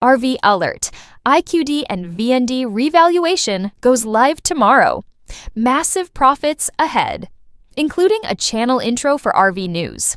RV alert. IQD and VND Revaluation goes live tomorrow. Massive profits ahead, including a channel intro for RV News.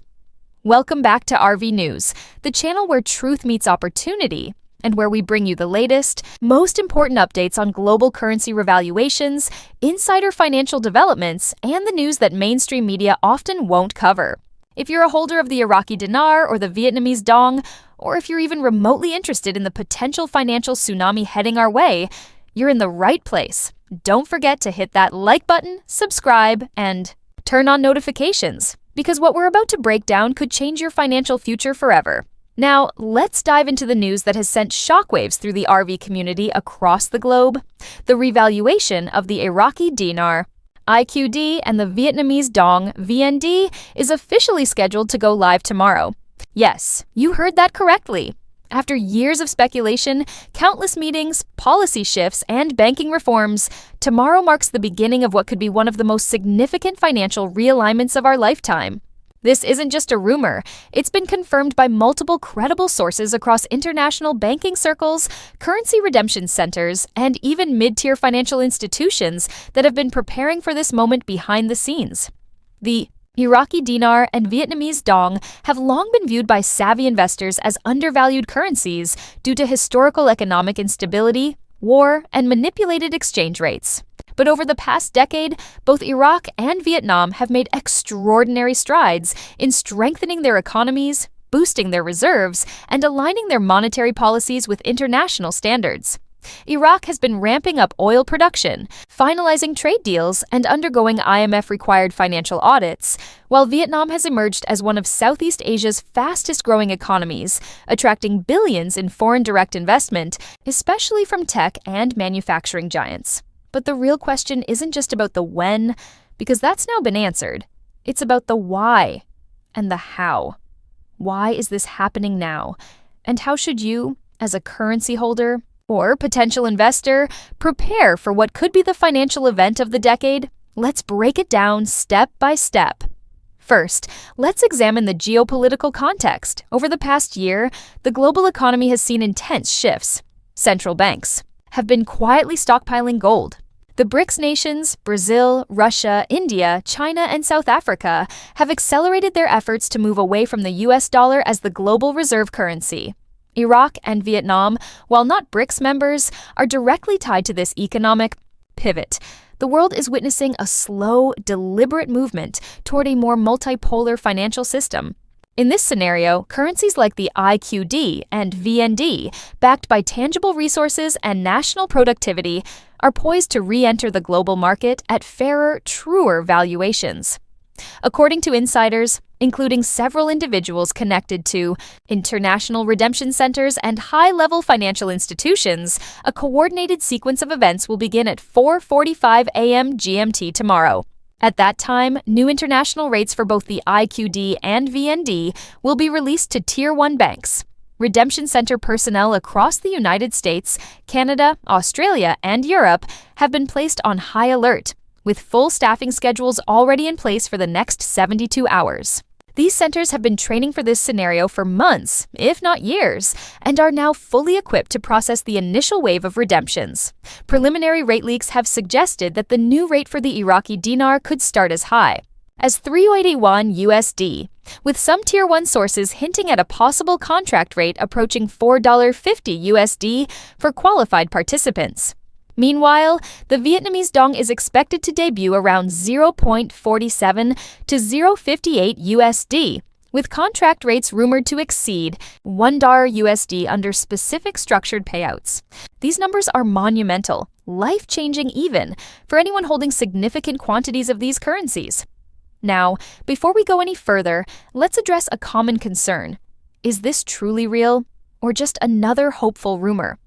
Welcome back to RV News, the channel where truth meets opportunity and where we bring you the latest, most important updates on global currency revaluations, insider financial developments, and the news that mainstream media often won't cover. If you're a holder of the Iraqi Dinar or the Vietnamese Dong, or if you're even remotely interested in the potential financial tsunami heading our way, you're in the right place. Don't forget to hit that like button, subscribe, and turn on notifications, because what we're about to break down could change your financial future forever. Now, let's dive into the news that has sent shockwaves through the RV community across the globe: the revaluation of the Iraqi Dinar. IQD and the Vietnamese Dong VND is officially scheduled to go live tomorrow. Yes, you heard that correctly. After years of speculation, countless meetings, policy shifts, and banking reforms, tomorrow marks the beginning of what could be one of the most significant financial realignments of our lifetime. This isn't just a rumor. It's been confirmed by multiple credible sources across international banking circles, currency redemption centers, and even mid-tier financial institutions that have been preparing for this moment behind the scenes. The Iraqi Dinar and Vietnamese Dong have long been viewed by savvy investors as undervalued currencies due to historical economic instability, war, and manipulated exchange rates. But over the past decade, both Iraq and Vietnam have made extraordinary strides in strengthening their economies, boosting their reserves, and aligning their monetary policies with international standards. Iraq has been ramping up oil production, finalizing trade deals, and undergoing IMF-required financial audits, while Vietnam has emerged as one of Southeast Asia's fastest-growing economies, attracting billions in foreign direct investment, especially from tech and manufacturing giants. But the real question isn't just about the when, because that's now been answered. It's about the why and the how. Why is this happening now? And how should you, as a currency holder or potential investor, prepare for what could be the financial event of the decade? Let's break it down step by step. First, let's examine the geopolitical context. Over the past year, the global economy has seen intense shifts. Central banks have been quietly stockpiling gold. The BRICS nations, Brazil, Russia, India, China, and South Africa, have accelerated their efforts to move away from the US dollar as the global reserve currency. Iraq and Vietnam, while not BRICS members, are directly tied to this economic pivot. The world is witnessing a slow, deliberate movement toward a more multipolar financial system. In this scenario, currencies like the IQD and VND, backed by tangible resources and national productivity, are poised to re-enter the global market at fairer, truer valuations. According to insiders, including several individuals connected to international redemption centers and high-level financial institutions, a coordinated sequence of events will begin at 4:45 a.m. GMT tomorrow. At that time, new international rates for both the IQD and VND will be released to Tier 1 banks. Redemption center personnel across the United States, Canada, Australia, and Europe have been placed on high alert, with full staffing schedules already in place for the next 72 hours. These centers have been training for this scenario for months, if not years, and are now fully equipped to process the initial wave of redemptions. Preliminary rate leaks have suggested that the new rate for the Iraqi dinar could start as high as $3.81 USD, with some Tier 1 sources hinting at a possible contract rate approaching $4.50 USD for qualified participants. Meanwhile, the Vietnamese Dong is expected to debut around 0.47 to 0.58 USD, with contract rates rumored to exceed $1 USD under specific structured payouts. These numbers are monumental, life-changing even, for anyone holding significant quantities of these currencies. Now, before we go any further, let's address a common concern. Is this truly real, or just another hopeful rumor?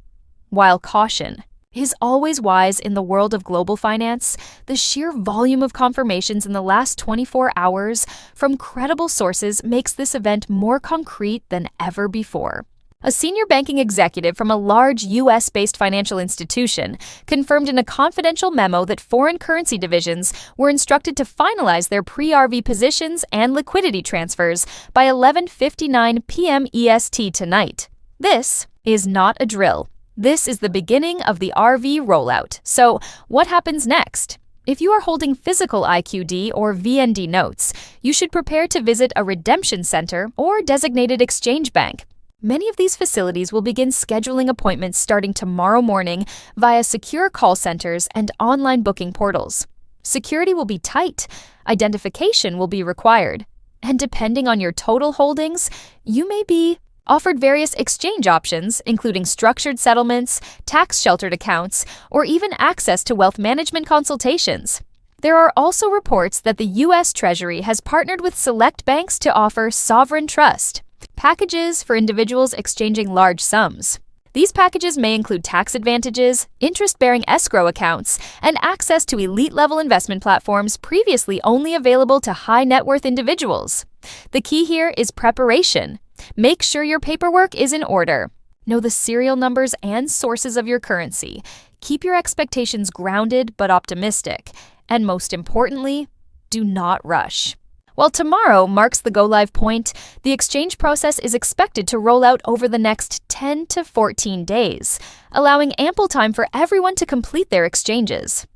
While caution is always wise in the world of global finance, the sheer volume of confirmations in the last 24 hours from credible sources makes this event more concrete than ever before. A senior banking executive from a large U.S.-based financial institution confirmed in a confidential memo that foreign currency divisions were instructed to finalize their pre-RV positions and liquidity transfers by 11:59 p.m. EST tonight. This is not a drill. This is the beginning of the RV rollout. So, what happens next? If you are holding physical IQD or VND notes, you should prepare to visit a redemption center or designated exchange bank. Many of these facilities will begin scheduling appointments starting tomorrow morning via secure call centers and online booking portals. Security will be tight, identification will be required, and depending on your total holdings, you may be offered various exchange options, including structured settlements, tax-sheltered accounts, or even access to wealth management consultations. There are also reports that the U.S. Treasury has partnered with select banks to offer sovereign trust packages for individuals exchanging large sums. These packages may include tax advantages, interest-bearing escrow accounts, and access to elite-level investment platforms previously only available to high-net-worth individuals. The key here is preparation. Make sure your paperwork is in order. Know the serial numbers and sources of your currency. Keep your expectations grounded but optimistic. And most importantly, do not rush. While tomorrow marks the go-live point, the exchange process is expected to roll out over the next 10 to 14 days, allowing ample time for everyone to complete their exchanges.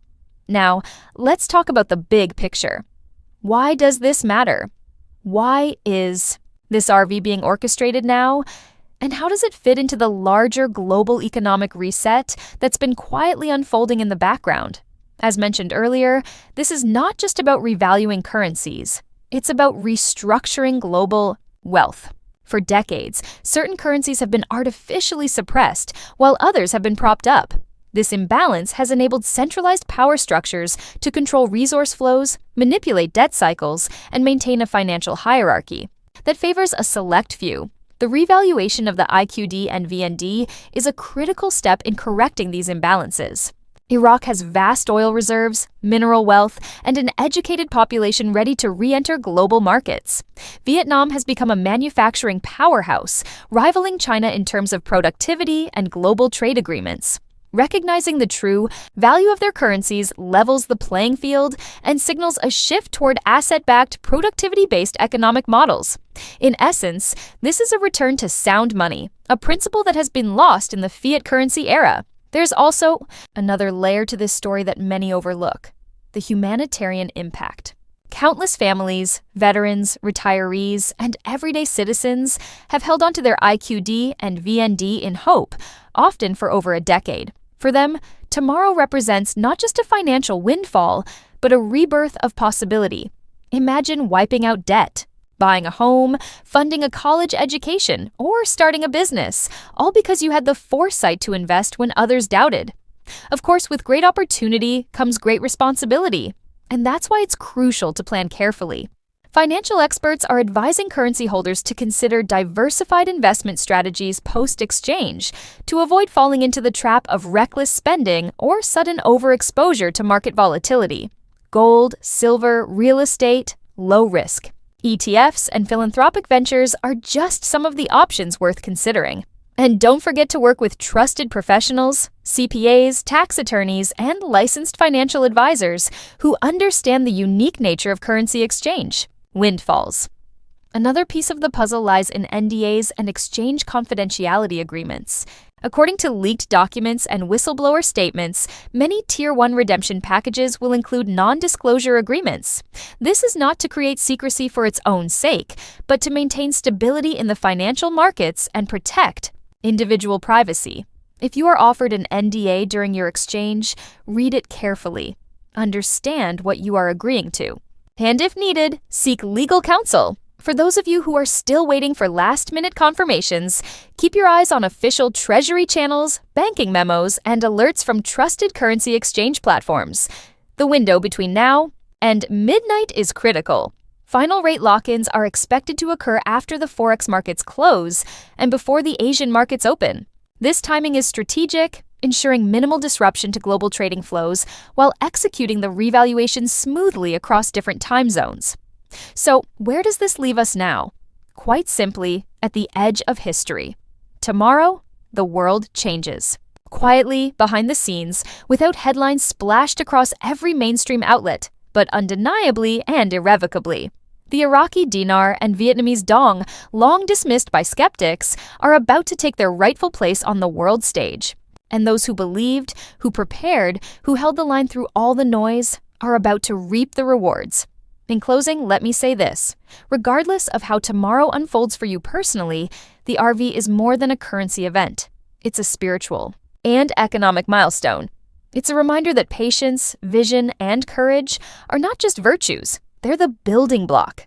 Now, let's talk about the big picture. Why does this matter? Why is this RV being orchestrated now? And how does it fit into the larger global economic reset that's been quietly unfolding in the background? As mentioned earlier, this is not just about revaluing currencies. It's about restructuring global wealth. For decades, certain currencies have been artificially suppressed, while others have been propped up. This imbalance has enabled centralized power structures to control resource flows, manipulate debt cycles, and maintain a financial hierarchy that favors a select few. The revaluation of the IQD and VND is a critical step in correcting these imbalances. Iraq has vast oil reserves, mineral wealth, and an educated population ready to re-enter global markets. Vietnam has become a manufacturing powerhouse, rivaling China in terms of productivity and global trade agreements. Recognizing the true value of their currencies levels the playing field and signals a shift toward asset-backed, productivity-based economic models. In essence, this is a return to sound money, a principle that has been lost in the fiat currency era. There's also another layer to this story that many overlook: the humanitarian impact. Countless families, veterans, retirees, and everyday citizens have held onto their IQD and VND in hope, often for over a decade. For them, tomorrow represents not just a financial windfall, but a rebirth of possibility. Imagine wiping out debt, buying a home, funding a college education, or starting a business, all because you had the foresight to invest when others doubted. Of course, with great opportunity comes great responsibility, and that's why it's crucial to plan carefully. Financial experts are advising currency holders to consider diversified investment strategies post-exchange to avoid falling into the trap of reckless spending or sudden overexposure to market volatility. Gold, silver, real estate, low risk. ETFs and philanthropic ventures are just some of the options worth considering. And don't forget to work with trusted professionals, CPAs, tax attorneys, and licensed financial advisors who understand the unique nature of currency exchange. Windfalls. Another piece of the puzzle lies in NDAs and exchange confidentiality agreements. According to leaked documents and whistleblower statements, many Tier 1 redemption packages will include non-disclosure agreements. This is not to create secrecy for its own sake, but to maintain stability in the financial markets and protect individual privacy. If you are offered an NDA during your exchange, read it carefully. Understand what you are agreeing to. And if needed, seek legal counsel. For those of you who are still waiting for last-minute confirmations, keep your eyes on official Treasury channels, banking memos, and alerts from trusted currency exchange platforms. The window between now and midnight is critical. Final rate lock-ins are expected to occur after the Forex markets close and before the Asian markets open. This timing is strategic, ensuring minimal disruption to global trading flows while executing the revaluation smoothly across different time zones. So, where does this leave us now? Quite simply, at the edge of history. Tomorrow, the world changes. Quietly, behind the scenes, without headlines splashed across every mainstream outlet, but undeniably and irrevocably. The Iraqi Dinar and Vietnamese Dong, long dismissed by skeptics, are about to take their rightful place on the world stage. And those who believed, who prepared, who held the line through all the noise, are about to reap the rewards. In closing, let me say this. Regardless of how tomorrow unfolds for you personally, the RV is more than a currency event. It's a spiritual and economic milestone. It's a reminder that patience, vision, and courage are not just virtues. They're the building block